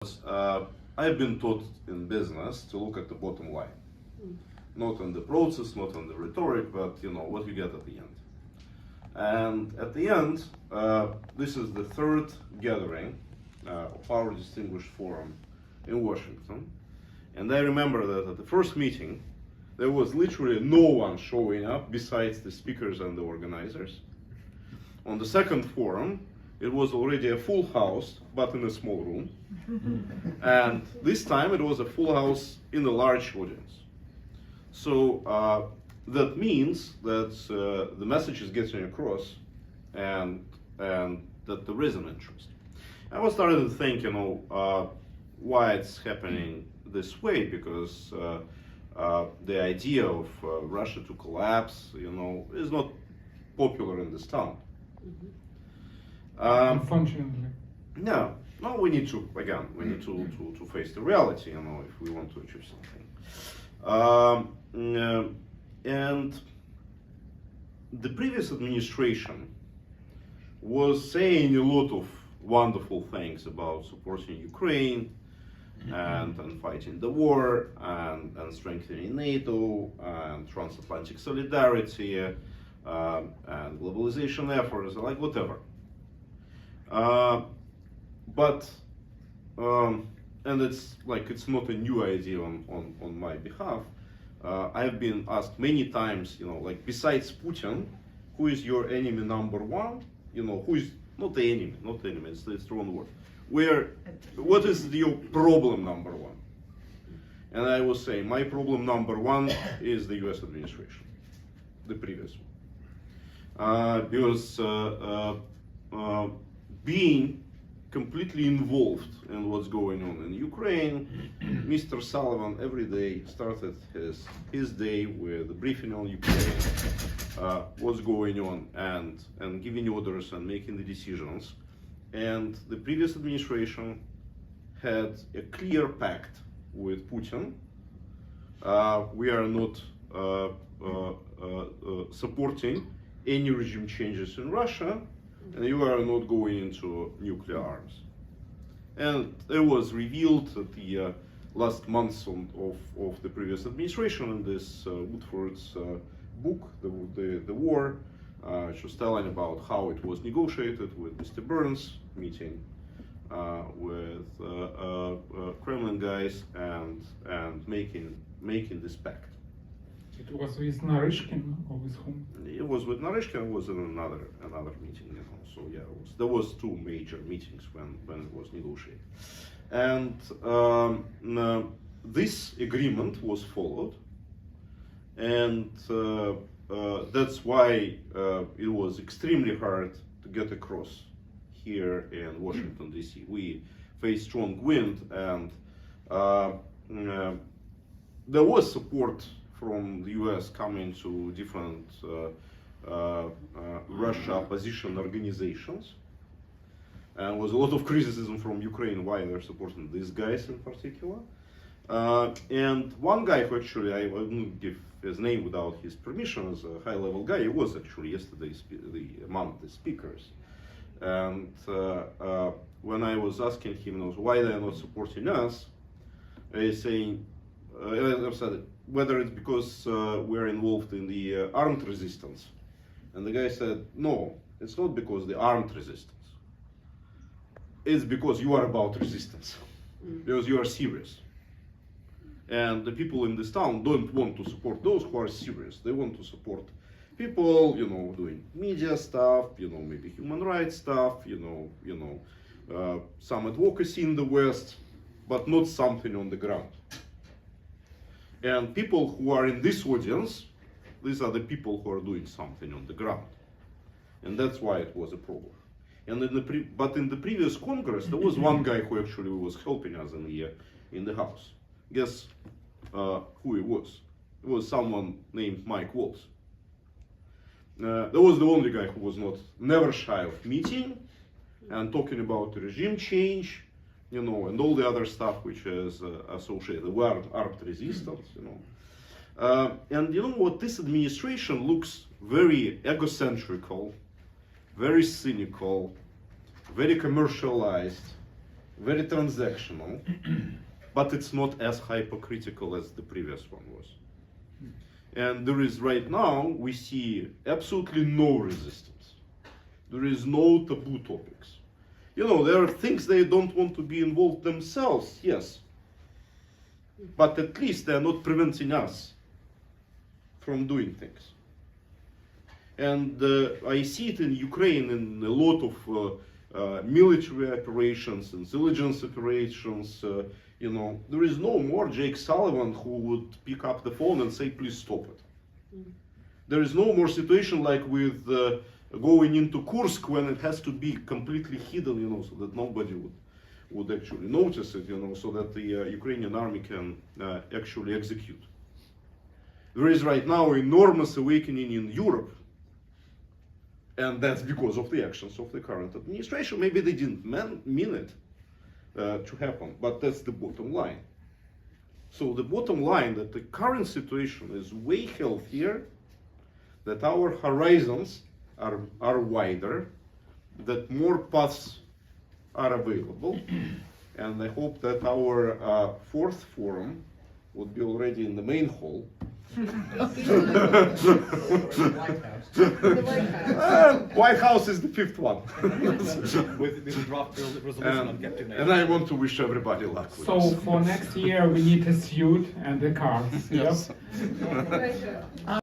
I've been taught in business to look at the bottom line, not on the process, not on the rhetoric, but what you get at the end. And at the end, this is the third gathering of our distinguished forum in Washington. And I remember that at the first meeting, there was literally no one showing up besides the speakers and the organizers. On the second forum, it was already a full house, but in a small room. And this time it was a full house in a large audience. So that means that the message is getting across and that there is an interest. I was starting to think, why it's happening this way, because the idea of Russia to collapse, is not popular in this town. Unfortunately. No, we need to face the reality, if we want to achieve something. And the previous administration was saying a lot of wonderful things about supporting Ukraine and fighting the war and strengthening NATO and transatlantic solidarity and globalization efforts, like whatever. And it's not a new idea on my behalf. I've been asked many times, besides Putin, who is your enemy number one? Who is not the enemy, it's the wrong word. What is your problem number one? And I will say, my problem number one is the US administration, the previous one. Because being completely involved in what's going on in Ukraine, Mr. Sullivan every day started his day with a briefing on Ukraine, what's going on, and giving orders and making the decisions. And the previous administration had a clear pact with Putin. We are not supporting any regime changes in Russia, and you are not going into nuclear arms. And it was revealed at the last months of the previous administration in this Woodford's book, The War, which was telling about how it was negotiated with Mr. Burns, meeting with Kremlin guys and making this pact. It was with Narishkin or with whom? It was with Narishkin. It was in another meeting, So yeah, there was two major meetings when it was negotiated, and this agreement was followed, and that's why it was extremely hard to get across here in Washington D.C. We faced strong wind, and there was support from the US coming to different Russia opposition organizations, and was a lot of criticism from Ukraine why they're supporting these guys in particular. And one guy who actually, I wouldn't give his name without his permission, as a high-level guy, he was actually yesterday among the speakers. And when I was asking him why they're not supporting us, he's saying, I said, whether it's because we're involved in the armed resistance. And the guy said, no, it's not because the armed resistance. It's because you are about resistance, because you are serious. And the people in this town don't want to support those who are serious. They want to support people, doing media stuff, maybe human rights stuff, some advocacy in the West, but not something on the ground. And people who are in this audience, these are the people who are doing something on the ground. And that's why it was a problem. And but in the previous Congress, there was one guy who actually was helping us in the House. Guess who he was? It was someone named Mike Waltz. That was the only guy who was never shy of meeting and talking about regime change, and all the other stuff which is associated with armed resistance, And what, this administration looks very egocentrical, very cynical, very commercialized, very transactional, but it's not as hypocritical as the previous one was. And there is right now, we see absolutely no resistance. There is no taboo topics. You know, there are things they don't want to be involved themselves, yes. But at least they are not preventing us from doing things. And I see it in Ukraine in a lot of military operations, intelligence operations. You know, there is no more Jake Sullivan who would pick up the phone and say, please stop it. There is no more situation like with going into Kursk when it has to be completely hidden, you know, so that nobody would actually notice it, you know, so that the Ukrainian army can actually execute. There is right now enormous awakening in Europe, and that's because of the actions of the current administration. Maybe they didn't mean it to happen, but that's the bottom line. So the bottom line that the current situation is way healthier, that our horizons are wider, that more paths are available, and I hope that our fourth forum would be already in the main hall. White House is the fifth one. with a draft resolution on Captain And I want to wish everybody luck with So this. for next year we need a suit and a car. Yes. Yep.